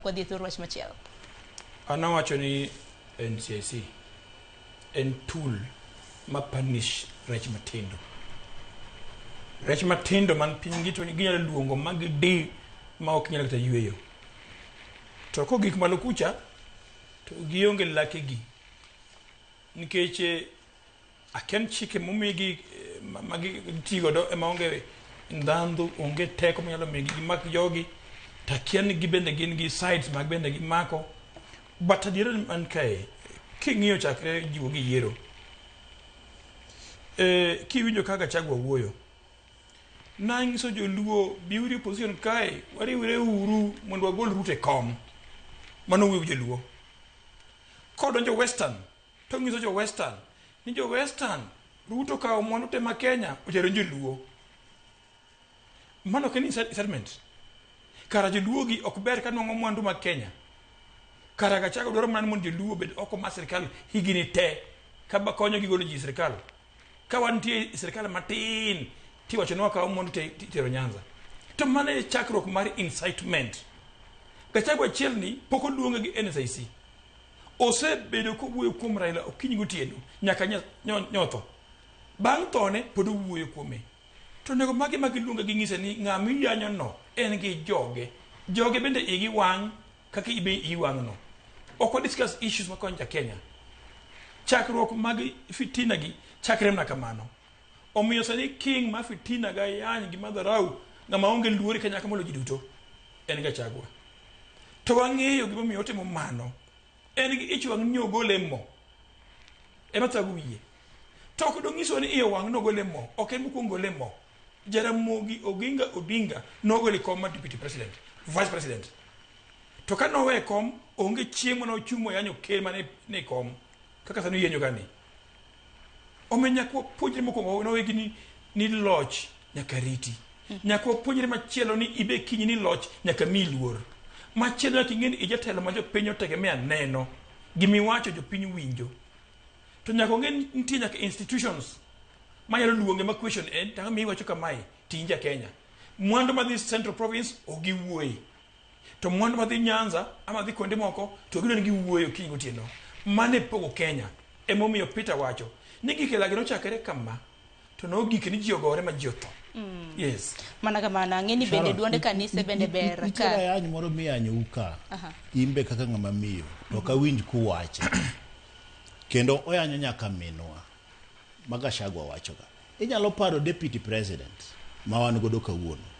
kwa dhi thurwach machielo. Anawacho ni NCIC en tool ma punish rech matindo. Rech matindo man pingi to ginyalo luongo magi di ma ok nyalo kata yweyo. To ko gik malo kucha to gionge lake gi. Nikech aken chike mumigi magi tigo do ema onge ndhandu onge teko manyalo migi gimak jogi takian gibende gin gi sides mag bende gimako but adiera man kae king'iyo chakre jiwo gi yiero kiwinjo kaka Gachagua wuoyo na ngiso joluo biuri position kae wariwre uru mondo wagol Ruto e kom mano wuoyo joluo kodonjo western to ngiso jo western ni jo western Ruto kawo mwandu te ma Kenya otero joluo mano ken settlement kara joluo gi ok ber ka nwang'o mwandu ma Kenya kara Gachagua dwaro mana mondo joluo bed oko ma sirkal higini te ka ba konyo gi golo ji sirkal ka wantie sirkal matin ti wacho ni wakawo mwandu te tero Nyanza to mano e chakruok mar incitement. Gachagua chiel ni pok oluonge gi NCIC osebedo kowuoyo kuom Raila okinyi gotieno nyaka nyotho bang' thone pod owuoyo kuome to nego magi luonga gi ng'ise ni ng'ami yanyo no en gi joge bende igi wang' kaka ibe iwang' no ok discuss issues ma konja Kenya chakruok mag fitina gi chakre na kamano omiyo sani king ma fitina ga yany gi madharau ng'ama onge luori Kenya kamolo ji duto en Gachagua to wang'eyo gima miyo timo mano en gi ich wang' nyo gole mo ema thago wiye to ok dongiso ni iyo wang' no gole mo ok en kuong gole mo Jaramogi Oginga Odinga no gole kom ma deputy president vice president to ka no we kom onge chiemo no chumo yanyo kel mane ne kom kaka sanu yenyo gani omenya ko puonjre moko no we gini ni loch nyaka riti nyaka puonjre machielo ni ibe kinyi ni loch nyaka mi luor machielo king'eni ijatelo ma jopiny otegemea neno gimiwacho jopiny winjo to nyaka ng'eni nitie nyaka institutions manyalo luonge ma question en tanga mi wacho kamae tinja Kenya mwandu madhi Central Province ogiwuoyi to mwandu madhi Nyanza ama dhi konde moko to gino gi wuoyo kinyi gotieno mane pogo Kenya emomiyo Peter wacho ni gikela gino chakere kama to no gik ni ji ogore ma ji otho. Yes. Mana kama na ngeni bende duonde kanise bende ber ka. Ikara yanyu moro miyanyo uka. Imbe kaka ng'ama miyo to ka winj kuwache. Kendo oyanyo nyaka minwa. Ma Gachagua wacho ga. Inyalo paro deputy president ma wan godo kawuono.